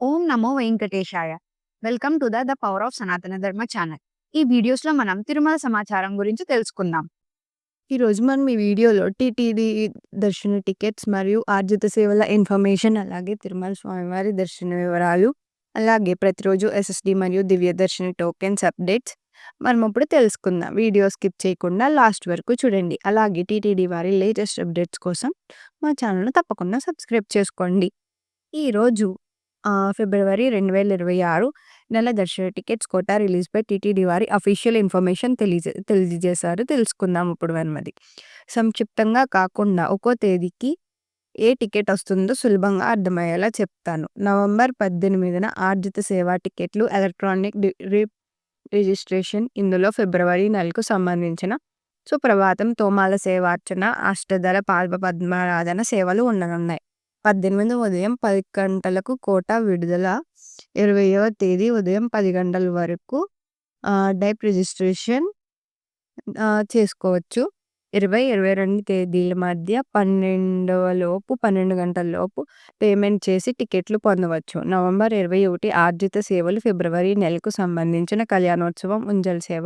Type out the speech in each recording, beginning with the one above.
Om Namo Venkatesaya. Welcome to the power of సనాతన ధర్మ channel. ఈ వీడియోస్‌లో మనం తిరుమల సమాచారం గురించి తెలుసుకుందాం. ఈరోజు మనం ఈ వీడియోలో టీటీడీ దర్శన టికెట్స్ మరియు ఆర్జిత సేవల ఇన్ఫర్మేషన్, అలాగే తిరుమల స్వామివారి దర్శన వివరాలు, అలాగే ప్రతిరోజు ఎస్ఎస్డి మరియు దివ్య దర్శన టోకెన్స్ అప్డేట్స్ మనం ఇప్పుడు తెలుసుకుందాం. వీడియో స్కిప్ చేయకుండా లాస్ట్ వరకు చూడండి. అలాగే టీటీడీ వారి లేటెస్ట్ అప్డేట్స్ కోసం మా ఛానల్‌ను తప్పకుండా సబ్స్క్రైబ్ చేసుకోండి. ఈరోజు ఫిబ్రవరి 2026 నెల దర్శన టికెట్స్ కోటా రిలీజ్‌పై టీటీడీ వారి అఫీషియల్ ఇన్ఫర్మేషన్ తెలియజేశారు. తెలుసుకుందాం ఇప్పుడు మనమది. సంక్షిప్తంగా కాకుండా ఒక్కో తేదీకి ఏ టికెట్ వస్తుందో సులభంగా అర్థమయ్యేలా చెప్తాను. నవంబర్ 18న ఆర్జిత సేవా టికెట్లు ఎలక్ట్రానిక్ రిజిస్ట్రేషన్. ఇందులో ఫిబ్రవరి నెలకు సంబంధించిన సుప్రభాతం, తోమాల సేవార్చన, అష్టదళ పద్మారాధన సేవలు ఉండనున్నాయి. 18 ఉదయం 10 గంటలకు కోటా విడుదల. 20వ తేదీ ఉదయం 10 గంటల వరకు డైప్ రిజిస్ట్రేషన్ చేసుకోవచ్చు. 20, 22 తేదీల మధ్య 12 గంటల లోపు పేమెంట్ చేసి టికెట్లు పొందవచ్చు. నవంబర్ 21 ఆర్జిత సేవలు. ఫిబ్రవరి నెలకు సంబంధించిన కళ్యాణోత్సవం, ఉంజల్ సేవ,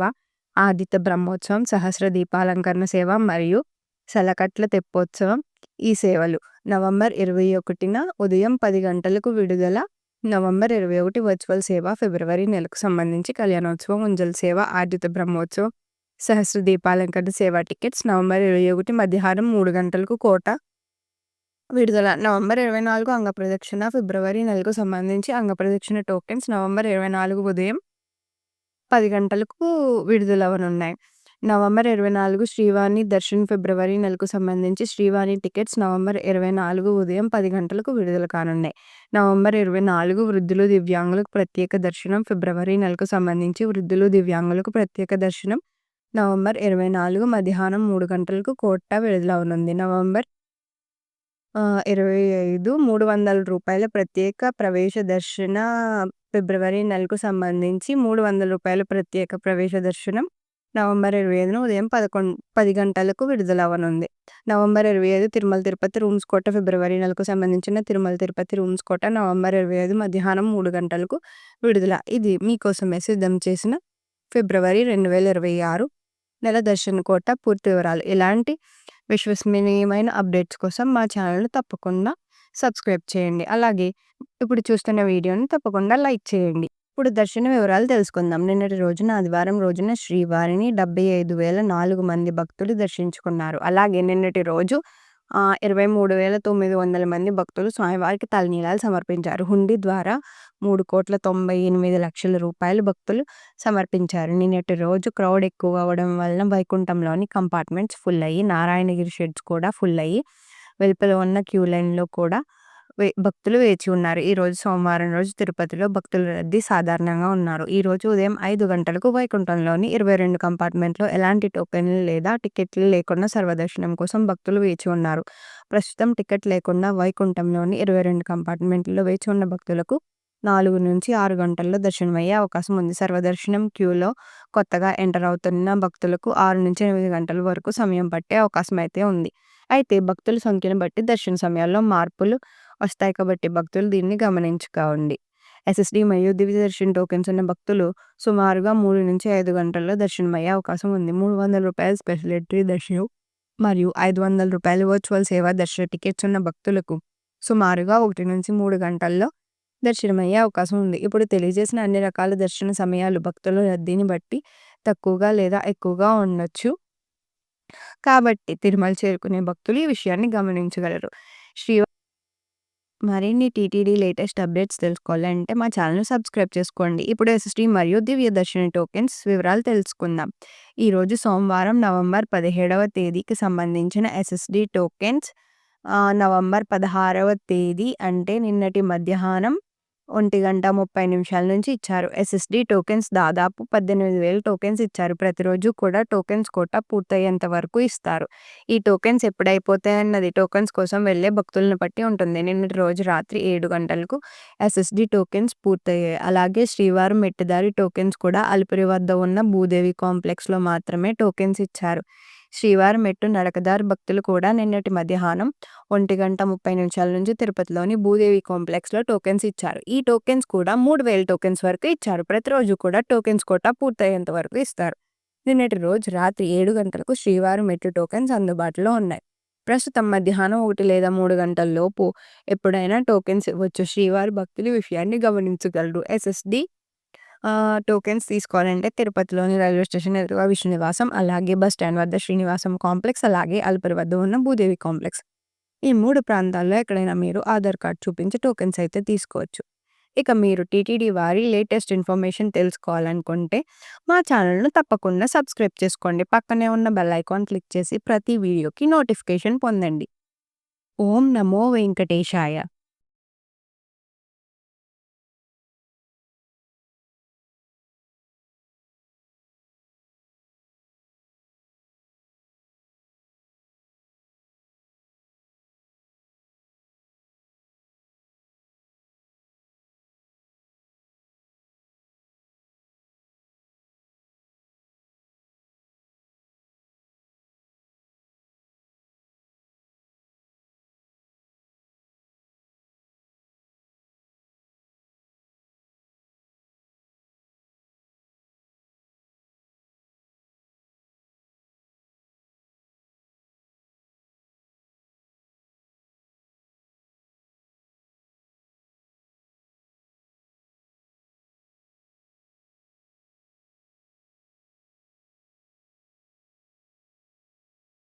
ఆదిత్య బ్రహ్మోత్సవం, సహస్ర దీపాలంకరణ సేవ మరియు సలకట్ల తెప్పోత్సవం ఈ సేవలు. నవంబర్ 21న ఉదయం 10 గంటలకు విడుదల. నవంబర్ 21 వర్చువల్ సేవ. ఫిబ్రవరి నెలకు సంబంధించి కళ్యాణోత్సవం, ఉంజల్ సేవ, ఆదిత్య బ్రహ్మోత్సవం, సహస్ర దీపాలంకరణ సేవ టికెట్స్. నవంబర్ 21 మధ్యాహ్నం 3 గంటలకు కోటా విడుదల. నవంబర్ 24 అంగప్రదక్షిణ. ఫిబ్రవరి నెలకు సంబంధించి అంగప్రదక్షిణ టోకెన్స్ నవంబర్ 24 ఉదయం 10 గంటలకు విడుదలవనున్నాయి. నవంబర్ 24 శ్రీవాణి దర్శన్. ఫిబ్రవరి నెలకు సంబంధించి శ్రీవాణి టికెట్స్ నవంబర్ 24 ఉదయం 10 గంటలకు విడుదల కానున్నాయి. నవంబర్ 24 వృద్ధులు, దివ్యాంగులకు ప్రత్యేక దర్శనం. ఫిబ్రవరి నెలకు సంబంధించి వృద్ధులు, దివ్యాంగులకు ప్రత్యేక దర్శనం నవంబర్ 24 మధ్యాహ్నం 3 గంటలకు కోటా విడుదలవనుంది. నవంబర్ 25 రూ. 300 ప్రత్యేక ప్రవేశ దర్శన. ఫిబ్రవరి నెలకు సంబంధించి రూ. 300 ప్రత్యేక ప్రవేశ దర్శనం నవంబర్ 25 ఉదయం 10 గంటలకు విడుదలవనుంది. నవంబర్ 25 తిరుమల తిరుపతి రూమ్స్ కోట. ఫిబ్రవరి నెలకు సంబంధించిన తిరుమల తిరుపతి రూమ్స్ కోట నవంబర్ 25 మధ్యాహ్నం 3 గంటలకు విడుదల. ఇది మీకోసమే సిద్ధం చేసిన ఫిబ్రవరి 2026 నెల దర్శన కోట పూర్తి వివరాలు. ఇలాంటి విశ్వసనీయమైన అప్డేట్స్ కోసం మా ఛానల్‌ను తప్పకుండా సబ్స్క్రైబ్ చేయండి. అలాగే ఇప్పుడు చూస్తున్న వీడియోని తప్పకుండా లైక్ చేయండి. ఇప్పుడు దర్శన వివరాలు తెలుసుకుందాం. నిన్నటి రోజున ఆదివారం రోజున శ్రీవారిని 75,004 మంది భక్తులు దర్శించుకున్నారు. అలాగే నిన్నటి రోజు 23,900 మంది భక్తులు స్వామివారికి తలనీలాలు సమర్పించారు. హుండీ ద్వారా రూ. 3,98,00,000 భక్తులు సమర్పించారు. నిన్నటి రోజు క్రౌడ్ ఎక్కువ అవ్వడం వలన వైకుంఠంలోని కంపార్ట్మెంట్స్ ఫుల్ అయ్యి, నారాయణగిరి షెడ్స్ కూడా ఫుల్ అయ్యి, వెలుపల ఉన్న క్యూ లైన్‌లో కూడా భక్తులు వేచి ఉన్నారు. ఈరోజు సోమవారం రోజు తిరుపతిలో భక్తుల రద్దీ సాధారణంగా ఉన్నారు. ఈరోజు ఉదయం 5 గంటలకు వైకుంఠంలోని 22 కంపార్ట్మెంట్‌లో ఎలాంటి టోకెన్లు లేదా టికెట్లు లేకుండా సర్వదర్శనం కోసం భక్తులు వేచి ఉన్నారు. ప్రస్తుతం టికెట్ లేకుండా వైకుంఠంలోని 22 కంపార్ట్మెంట్‌లో వేచి ఉన్న భక్తులకు 4-6 గంటల్లో దర్శనమయ్యే అవకాశం ఉంది. సర్వదర్శనం క్యూలో కొత్తగా ఎంటర్ అవుతున్న భక్తులకు 6-8 గంటల వరకు సమయం పట్టే అవకాశం అయితే ఉంది. అయితే భక్తుల సంఖ్యను బట్టి దర్శన సమయాల్లో మార్పులు వస్తాయి కాబట్టి భక్తులు దీన్ని గమనించుకోండి. ఎస్ఎస్డి మరియు దివ్య దర్శన టోకెన్స్ ఉన్న భక్తులు సుమారుగా 3-5 గంటల్లో దర్శనమయ్యే అవకాశం ఉంది. రూ. 300 స్పెషల్ ఎంట్రీ దర్శనం మరియు రూ. 500 వర్చువల్ సేవా దర్శన టికెట్స్ ఉన్న భక్తులకు సుమారుగా 1-3 గంటల్లో దర్శనమయ్యే అవకాశం ఉంది. ఇప్పుడు తెలియజేసిన అన్ని రకాల దర్శన సమయాలు భక్తుల రద్దీని బట్టి తక్కువగా లేదా ఎక్కువగా ఉండొచ్చు. కాబట్టి తిరుమల చేరుకునే భక్తులు ఈ విషయాన్ని గమనించగలరు. మరిన్ని టీటీడీ లేటెస్ట్ అప్డేట్స్ తెలుసుకోవాలంటే మా ఛానల్‌ను సబ్స్క్రైబ్ చేసుకోండి. ఇప్పుడు ఎస్ఎస్డి మరియు దివ్య దర్శన టోకెన్స్ వివరాలు తెలుసుకుందాం. ఈరోజు సోమవారం నవంబర్ 17వ తేదీకి సంబంధించిన ఎస్ఎస్డి టోకెన్స్ నవంబర్ 16వ తేదీ అంటే నిన్నటి మధ్యాహ్నం 1:30 నుంచి ఇచ్చారు. ఎస్ఎస్డి టోకెన్స్ దాదాపు 18,000 టోకెన్స్ ఇచ్చారు. ప్రతిరోజు కూడా టోకెన్స్ కోటా పూర్తయ్యేంత వరకు ఇస్తారు. ఈ టోకెన్స్ ఎప్పుడైపోతాయన్నది టోకెన్స్ కోసం వెళ్లే భక్తులను బట్టి ఉంటుంది. నిన్నటి రోజు రాత్రి 7 గంటలకు ఎస్ఎస్డి టోకెన్స్ పూర్తయ్యాయి. అలాగే శ్రీవారి మెట్టిదారి టోకెన్స్ కూడా అలిపిరి వద్ద ఉన్న భూదేవి కాంప్లెక్స్‌లో మాత్రమే టోకెన్స్ ఇచ్చారు. శ్రీవారి మెట్టు నడకదారి భక్తులు కూడా నిన్నటి మధ్యాహ్నం 1:30 నుంచి తిరుపతిలోని భూదేవి కాంప్లెక్స్‌లో టోకెన్స్ ఇచ్చారు. ఈ టోకెన్స్ కూడా 3000 టోకెన్స్ వరకు ఇచ్చారు. ప్రతిరోజు కూడా టోకెన్స్ కోటా పూర్తయ్యేంత వరకు ఇస్తారు. నిన్నటి రోజు రాత్రి 7 గంటలకు శ్రీవారి మెట్టు టోకెన్స్ అందుబాటులో ఉన్నాయి. ప్రస్తుతం మధ్యాహ్నం 1 లేదా 3 గంటల లోపు ఎప్పుడైనా టోకెన్స్ ఇవ్వచ్చు. శ్రీవారి భక్తులు ఈ విషయాన్ని గమనించగలరు. ఎస్ఎస్‌డి టోకెన్స్ తీసుకోవాలంటే తిరుపతిలోని రైల్వే స్టేషన్ ఎదురుగా విష్ణు నివాసం, అలాగే బస్ స్టాండ్ వద్ద శ్రీనివాసం కాంప్లెక్స్, అలాగే అలిపిరి వద్ద ఉన్న భూదేవి కాంప్లెక్స్. ఈ 3 ప్రాంతాల్లో ఎక్కడైనా మీరు ఆధార్ కార్డ్ చూపించి టోకెన్స్ అయితే తీసుకోవచ్చు. ఇక మీరు టీటీడీ వారి లేటెస్ట్ ఇన్ఫర్మేషన్ తెలుసుకోవాలనుకుంటే మా ఛానల్‌ను తప్పకుండా సబ్స్క్రైబ్ చేసుకోండి. పక్కనే ఉన్న బెల్ ఐకాన్ క్లిక్ చేసి ప్రతి వీడియోకి నోటిఫికేషన్ పొందండి. ఓం నమో వెంకటేశాయ.